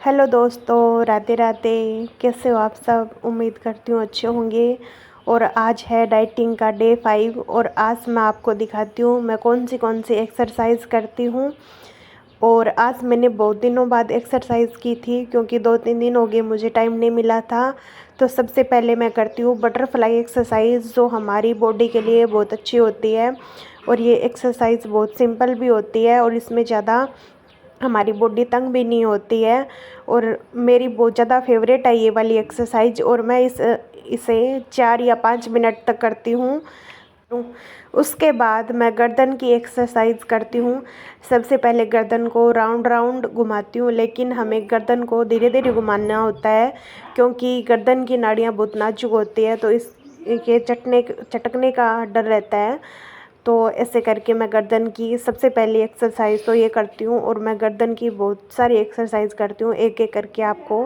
Hello दोस्तों, राधे राधे। कैसे हो आप सब? उम्मीद करती हूँ अच्छे होंगे। और आज है डाइटिंग का डे 5 और आज मैं आपको दिखाती हूँ मैं कौन सी एक्सरसाइज करती हूँ। और आज मैंने बहुत दिनों बाद एक्सरसाइज की थी क्योंकि 2-3 दिन हो गए मुझे टाइम नहीं मिला था। तो सबसे पहले मैं करती हूँ बटरफ्लाई एक्सरसाइज, जो हमारी बॉडी के लिए बहुत अच्छी होती है। और ये एक्सरसाइज बहुत सिंपल भी होती है और इसमें ज़्यादा हमारी बॉडी तंग भी नहीं होती है। और मेरी बहुत ज़्यादा फेवरेट है ये वाली एक्सरसाइज और मैं इसे 4 या 5 मिनट तक करती हूँ। उसके बाद मैं गर्दन की एक्सरसाइज करती हूँ। सबसे पहले गर्दन को राउंड राउंड घुमाती हूँ, लेकिन हमें गर्दन को धीरे धीरे घुमाना होता है क्योंकि गर्दन की नाड़ियाँ बहुत नाजुक होती है, तो इसके चटकने का डर रहता है। तो ऐसे करके मैं गर्दन की सबसे पहली एक्सरसाइज तो ये करती हूँ और मैं गर्दन की बहुत सारी एक्सरसाइज करती हूँ। एक एक करके आपको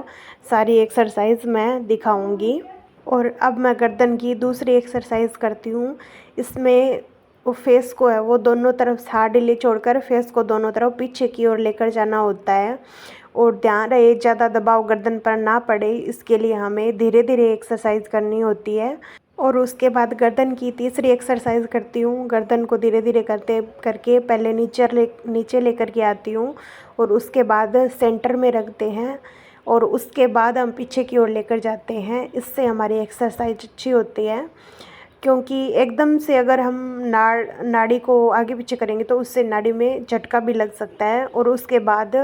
सारी एक्सरसाइज मैं दिखाऊंगी। और अब मैं गर्दन की दूसरी एक्सरसाइज करती हूँ। इसमें वो फेस को है वो दोनों तरफ हाथ ढीले छोड़कर फेस को दोनों तरफ पीछे की ओर लेकर जाना होता है। और ध्यान रहे ज़्यादा दबाव गर्दन पर ना पड़े, इसके लिए हमें धीरे धीरे एक्सरसाइज करनी होती है। और उसके बाद गर्दन की तीसरी एक्सरसाइज करती हूँ। गर्दन को धीरे धीरे करते करके पहले नीचे लेकर के आती हूँ और उसके बाद सेंटर में रखते हैं और उसके बाद हम पीछे की ओर लेकर जाते हैं। इससे हमारी एक्सरसाइज अच्छी होती है क्योंकि एकदम से अगर हम नाड़ी को आगे पीछे करेंगे तो उससे नाड़ी में झटका भी लग सकता है। और उसके बाद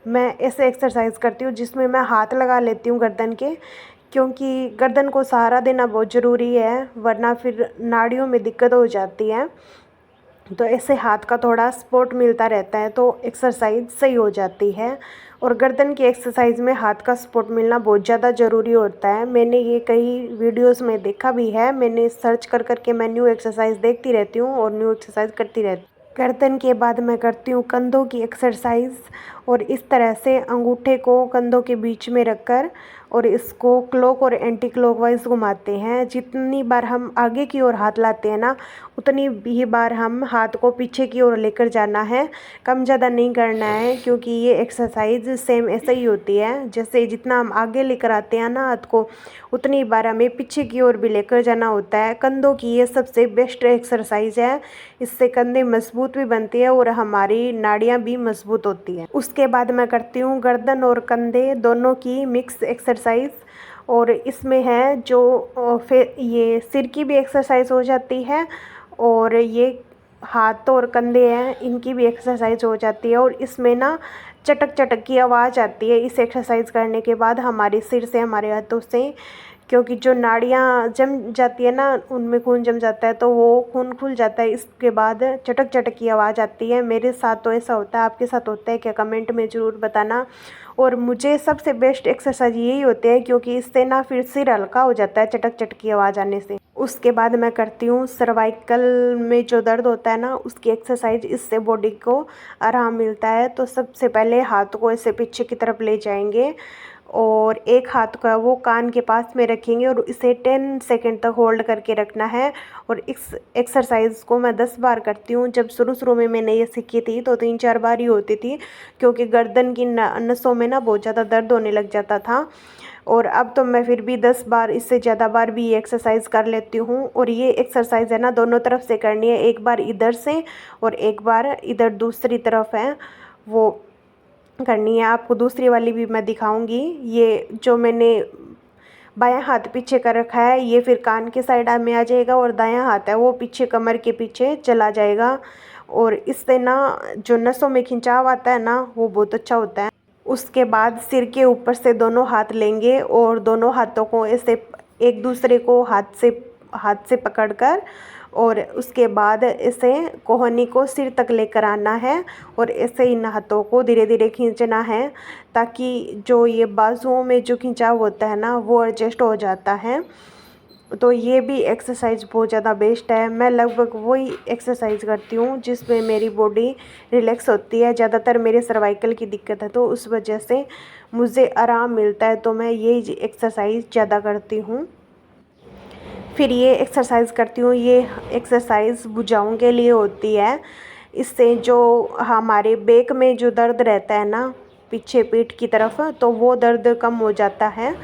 मैं ऐसे एक्सरसाइज करती हूँ जिसमें मैं हाथ लगा लेती हूँ गर्दन के, क्योंकि गर्दन को सहारा देना बहुत ज़रूरी है, वरना फिर नाड़ियों में दिक्कत हो जाती है। तो ऐसे हाथ का थोड़ा सपोर्ट मिलता रहता है तो एक्सरसाइज सही हो जाती है। और गर्दन की एक्सरसाइज में हाथ का सपोर्ट मिलना बहुत ज़्यादा ज़रूरी होता है। मैंने ये कई वीडियोस में देखा भी है, मैंने सर्च कर करके मैं न्यू एक्सरसाइज देखती रहती हूँ और न्यू एक्सरसाइज करती रहती हूँ। गर्दन के बाद मैं करती हूँ कंधों की एक्सरसाइज और इस तरह से अंगूठे को कंधों के बीच में रखकर और इसको क्लॉक और एंटी क्लॉकवाइज घुमाते हैं। जितनी बार हम आगे की ओर हाथ लाते हैं ना, उतनी ही बार हम हाथ को पीछे की ओर लेकर जाना है, कम ज़्यादा नहीं करना है। क्योंकि ये एक्सरसाइज सेम ऐसे ही होती है, जैसे जितना हम आगे लेकर आते हैं ना हाथ को, उतनी बार हमें पीछे की ओर भी लेकर जाना होता है। कंधों की ये सबसे बेस्ट एक्सरसाइज है, इससे कंधे मजबूत भी बनती है और हमारी नाड़ियाँ भी मजबूत होती हैं। उसके बाद मैं करती हूँ गर्दन और कंधे दोनों की मिक्स एक्सरसाइज और इसमें है जो फिर ये सिर की भी एक्सरसाइज हो जाती है और ये हाथ और कंधे हैं इनकी भी एक्सरसाइज हो जाती है। और इसमें ना चटक चटक की आवाज़ आती है इस एक्सरसाइज करने के बाद हमारे सिर से, हमारे हाथों से, क्योंकि जो नाड़ियाँ जम जाती है ना, उनमें खून जम जाता है तो वो खून खुल जाता है। इसके बाद चटक चटक की आवाज़ आती है। मेरे साथ तो ऐसा होता है, आपके साथ होता है क्या? कमेंट में ज़रूर बताना। और मुझे सबसे बेस्ट एक्सरसाइज यही होती है क्योंकि इससे ना फिर सिर हल्का हो जाता है चटक चटक की आवाज़ आने से। उसके बाद मैं करती हूँ सर्वाइकल में जो दर्द होता है ना, उसकी एक्सरसाइज। इससे बॉडी को आराम मिलता है। तो सबसे पहले हाथ को ऐसे पीछे की तरफ ले जाएंगे और एक हाथ का वो कान के पास में रखेंगे और इसे 10 सेकंड तक होल्ड करके रखना है। और इस एक्सरसाइज को मैं 10 बार करती हूँ। जब शुरू में मैंने ये सीखी थी तो 3-4 बार ही होती थी क्योंकि गर्दन की नसों में ना बहुत ज़्यादा दर्द होने लग जाता था। और अब तो मैं फिर भी 10 बार, इससे ज़्यादा बार भी ये एक्सरसाइज कर लेती हूँ। और ये एक्सरसाइज है ना दोनों तरफ से करनी है, एक बार इधर से और एक बार इधर दूसरी तरफ है वो करनी है। आपको दूसरी वाली भी मैं दिखाऊंगी। ये जो मैंने बायां हाथ पीछे कर रखा है ये फिर कान के साइड में आ जाएगा और दायां हाथ है वो पीछे कमर के पीछे चला जाएगा। और इससे ना जो नसों में खिंचाव आता है ना, वो बहुत अच्छा होता है। उसके बाद सिर के ऊपर से दोनों हाथ लेंगे और दोनों हाथों को ऐसे एक दूसरे को हाथ से पकड़कर और उसके बाद इसे कोहनी को सिर तक लेकर आना है और ऐसे इन हाथों को धीरे धीरे खींचना है ताकि जो ये बाजुओं में जो खिंचाव होता है ना, वो एडजस्ट हो जाता है। तो ये भी एक्सरसाइज बहुत ज़्यादा बेस्ट है। मैं लगभग वही एक्सरसाइज करती हूँ जिसमें मेरी बॉडी रिलैक्स होती है। ज़्यादातर मेरे सर्वाइकल की दिक्कत है तो उस वजह से मुझे आराम मिलता है, तो मैं यही एक्सरसाइज ज़्यादा करती हूँ। फिर ये एक्सरसाइज करती हूँ, ये एक्सरसाइज भुजाओं के लिए होती है। इससे जो हमारे बैक में जो दर्द रहता है ना, पीछे पीठ की तरफ, तो वो दर्द कम हो जाता है।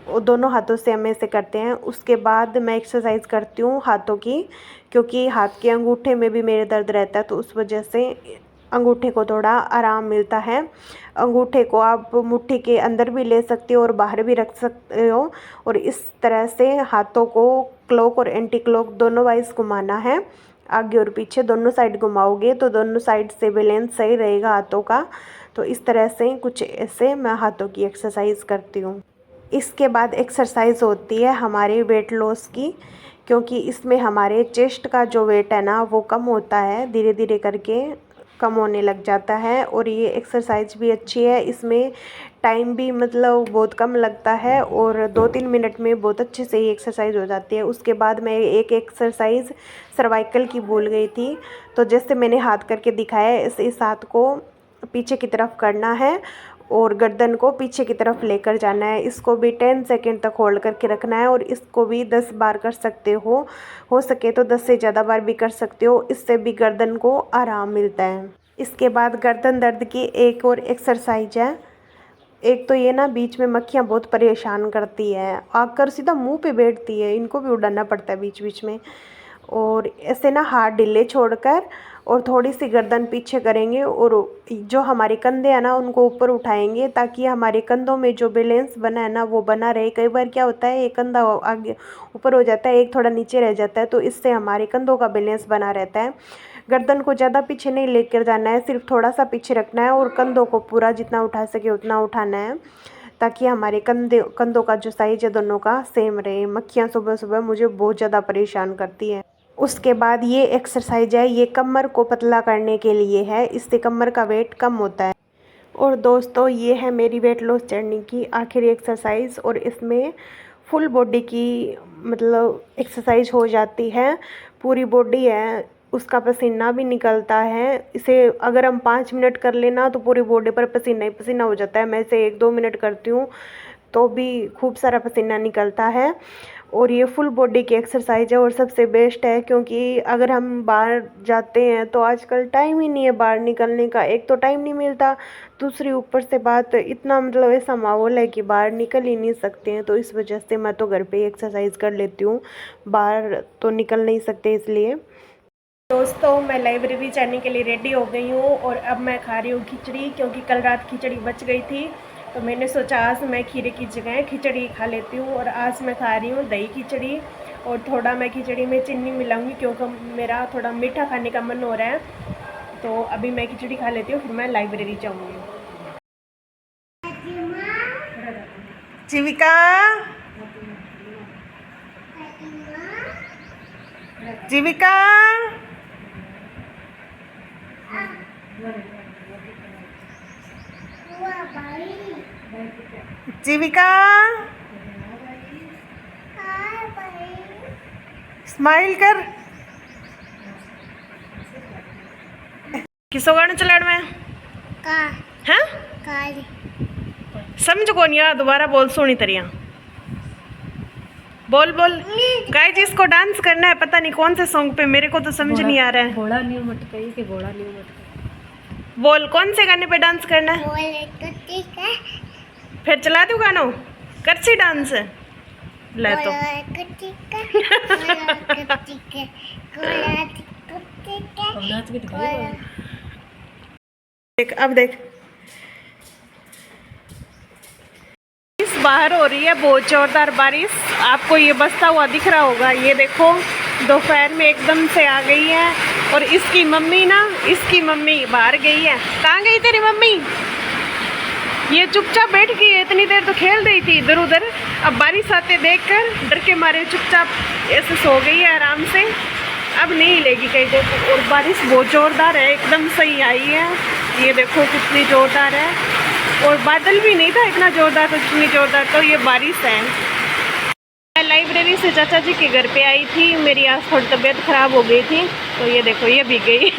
वो दोनों हाथों से हम ऐसे करते हैं। उसके बाद मैं एक्सरसाइज करती हूँ हाथों की, क्योंकि हाथ के अंगूठे में भी मेरे दर्द रहता है, तो उस वजह से अंगूठे को थोड़ा आराम मिलता है। अंगूठे को आप मुट्ठी के अंदर भी ले सकते हो और बाहर भी रख सकते हो, और इस तरह से हाथों को क्लॉक और एंटी क्लॉक दोनों वाइज घुमाना है। आगे और पीछे दोनों साइड घुमाओगे तो दोनों साइड से बैलेंस सही रहेगा हाथों का। तो इस तरह से कुछ ऐसे मैं हाथों की एक्सरसाइज करती हूँ। इसके बाद एक्सरसाइज होती है हमारी वेट लॉस की, क्योंकि इसमें हमारे चेस्ट का जो वेट है ना वो कम होता है, धीरे धीरे करके कम होने लग जाता है। और ये एक्सरसाइज भी अच्छी है, इसमें टाइम भी मतलब बहुत कम लगता है और 2-3 मिनट में बहुत अच्छे से ही एक्सरसाइज हो जाती है। उसके बाद मैं एक एक्सरसाइज सर्वाइकल की भूल गई थी, तो जैसे मैंने हाथ करके दिखाया है इस हाथ को पीछे की तरफ करना है और गर्दन को पीछे की तरफ लेकर जाना है। इसको भी 10 सेकेंड तक होल्ड करके रखना है और इसको भी 10 बार कर सकते हो सके तो 10 से ज़्यादा बार भी कर सकते हो, इससे भी गर्दन को आराम मिलता है। इसके बाद गर्दन दर्द की एक और एक्सरसाइज है। एक तो ये ना बीच में मक्खियाँ बहुत परेशान करती है, आकर सीधा मुंह पे बैठती है, इनको भी उड़ाना पड़ता है बीच बीच में। और ऐसे ना हाथ ढीले छोड़कर और थोड़ी सी गर्दन पीछे करेंगे और जो हमारे कंधे हैं ना उनको ऊपर उठाएंगे, ताकि हमारे कंधों में जो बैलेंस बना है ना वो बना रहे। कई बार क्या होता है एक कंधा आगे ऊपर हो जाता है, एक थोड़ा नीचे रह जाता है, तो इससे हमारे कंधों का बैलेंस बना रहता है। गर्दन को ज़्यादा पीछे नहीं लेकर जाना है, सिर्फ थोड़ा सा पीछे रखना है और कंधों को पूरा जितना उठा सके उतना उठाना है, ताकि हमारे कंधों का जो साइज है दोनों का सेम रहे। मक्खियाँ सुबह सुबह मुझे बहुत ज़्यादा परेशान करती हैं। उसके बाद ये एक्सरसाइज है, ये कमर को पतला करने के लिए है, इससे कमर का वेट कम होता है। और दोस्तों ये है मेरी वेट लॉस जर्नी की आखिरी एक्सरसाइज, और इसमें फुल बॉडी की मतलब एक्सरसाइज हो जाती है। पूरी बॉडी है, उसका पसीना भी निकलता है। इसे अगर हम 5 मिनट कर लेना तो पूरी बॉडी पर पसीना ही पसीना हो जाता है। मैं इसे 1-2 मिनट करती हूँ तो भी खूब सारा पसीना निकलता है। और ये फुल बॉडी की एक्सरसाइज है और सबसे बेस्ट है, क्योंकि अगर हम बाहर जाते हैं तो आजकल टाइम ही नहीं है बाहर निकलने का। एक तो टाइम नहीं मिलता, दूसरी ऊपर से बात इतना मतलब ऐसा माहौल है कि बाहर निकल ही नहीं सकते हैं, तो इस वजह से मैं तो घर पे ही एक्सरसाइज कर लेती हूँ, बाहर तो निकल नहीं सकते इसलिए। दोस्तों मैं लाइब्रेरी जाने के लिए रेडी हो गई हूँ और अब मैं खा रही हूँ खिचड़ी, क्योंकि कल रात खिचड़ी बच गई थी, तो मैंने सोचा आज मैं खीरे की जगह खिचड़ी खा लेती हूँ। और आज मैं खा रही हूँ दही खिचड़ी, और थोड़ा मैं खिचड़ी में चीनी मिलाऊंगी क्योंकि मेरा थोड़ा मीठा खाने का मन हो रहा है। तो अभी मैं खिचड़ी खा लेती हूँ, फिर मैं लाइब्रेरी जाऊँगी। जीविका, जीविका, जीविका, स्माइल कर। किसो गाना चलाड़ में हाँ समझ को नहीं आ, दोबारा बोल सोनी तरिया बोल बोल। गाइस जिसको डांस करना है पता नहीं कौन से सॉन्ग पे, मेरे को तो समझ नहीं आ रहा है। घोड़ा न्यू मटकाई के घोड़ा न्यू मटकाई। बोल कौन से गाने पे डांस करना है, फिर चला दूँ गाना करसी डांस ले तो। देख अब देख, बाहर हो रही है बहुत जोरदार बारिश, आपको ये बसता हुआ दिख रहा होगा। ये देखो दोपहर में एकदम से आ गई है। और इसकी मम्मी बाहर गई है। कहाँ गई तेरी मम्मी? ये चुपचाप बैठ गई है, इतनी देर तो खेल रही थी इधर उधर, अब बारिश आते देखकर डर के मारे चुपचाप ऐसे सो गई है आराम से, अब नहीं हिलेगी कहीं को। और बारिश बहुत ज़ोरदार है, एकदम सही आई है। ये देखो कितनी ज़ोरदार है, और बादल भी नहीं था इतना ज़ोरदार, तो इतनी ज़ोरदार तो ये बारिश है। मैं लाइब्रेरी से चाचा जी के घर पे आई थी, मेरी आज थोड़ी तबीयत ख़राब हो गई थी, तो ये देखो ये भी गई।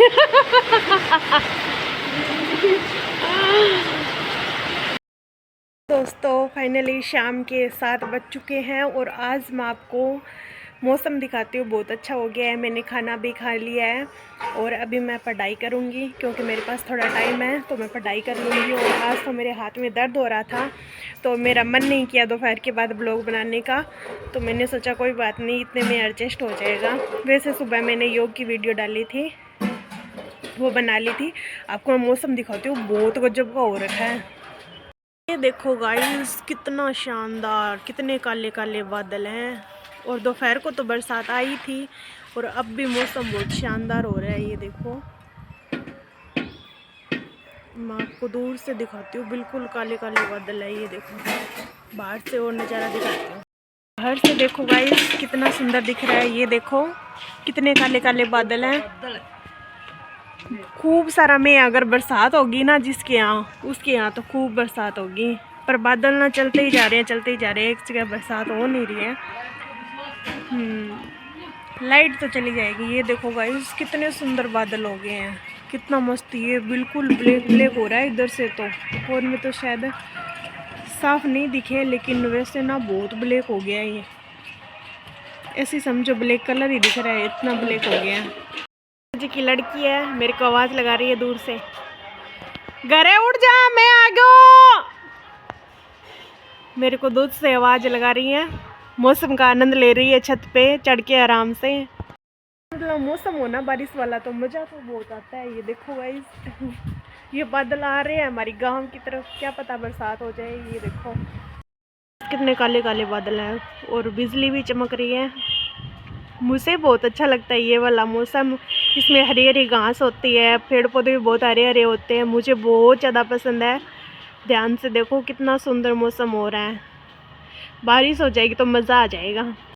दोस्तों फाइनली शाम के 7 बज चुके हैं और आज मैं आपको मौसम दिखाती हूँ, बहुत अच्छा हो गया है। मैंने खाना भी खा लिया है और अभी मैं पढ़ाई करूँगी क्योंकि मेरे पास थोड़ा टाइम है, तो मैं पढ़ाई कर लूँगी। और आज तो मेरे हाथ में दर्द हो रहा था, तो मेरा मन नहीं किया दोपहर के बाद ब्लॉग बनाने का, तो मैंने सोचा कोई बात नहीं, इतने में एडजस्ट हो जाएगा। वैसे सुबह मैंने योग की वीडियो डाली थी, वो बना ली थी। आपको मैं मौसम दिखाती हूँ, बहुत गजब का हो रखा है। ये देखो गाइस, कितना शानदार, कितने काले काले बादल हैं। और दोपहर को तो बरसात आई थी और अब भी मौसम बहुत शानदार हो रहा है। ये देखो, मैं आपको दूर से दिखाती हूँ, बिल्कुल काले काले बादल है। ये देखो, बाहर से और नज़ारा दिखाती हूँ। बाहर से देखो गाइस, कितना सुंदर दिख रहा है। ये देखो, कितने काले काले बादल हैं। खूब सारा में अगर बरसात होगी ना जिसके यहाँ, उसके यहाँ तो खूब बरसात होगी। पर बादल ना चलते ही जा रहे हैं, चलते ही जा रहे हैं, एक जगह बरसात हो नहीं रही है। लाइट तो चली जाएगी। ये देखो गाइस, कितने सुंदर बादल हो गए हैं, कितना मस्त। ये बिल्कुल ब्लैक ब्लैक हो रहा है इधर से तो, और में तो शायद साफ नहीं दिखे, लेकिन वैसे ना बहुत ब्लैक हो गया है। ये ऐसे समझो ब्लैक कलर ही दिख रहा है, इतना ब्लैक हो गया है। जी की लड़की है, मेरे को आवाज़ लगा रही है दूर से, घरे उठ जा, मैं आ गया। मेरे को दूध से आवाज़ लगा रही है, मौसम का आनंद ले रही है छत पे चढ़ के आराम से। मतलब मौसम हो ना बारिश वाला तो मज़ा तो बहुत आता है। ये देखो गाइस, ये बादल आ रहे हैं हमारी गांव की तरफ, क्या पता बरसात हो जाए। ये देखो कितने काले काले बादल हैं और बिजली भी चमक रही है। मुझे बहुत अच्छा लगता है ये वाला मौसम। इसमें हरी हरी घास होती है, पेड़ पौधे भी बहुत हरे हरे होते हैं, मुझे बहुत ज़्यादा पसंद है। ध्यान से देखो, कितना सुंदर मौसम हो रहा है। बारिश हो जाएगी तो मज़ा आ जाएगा।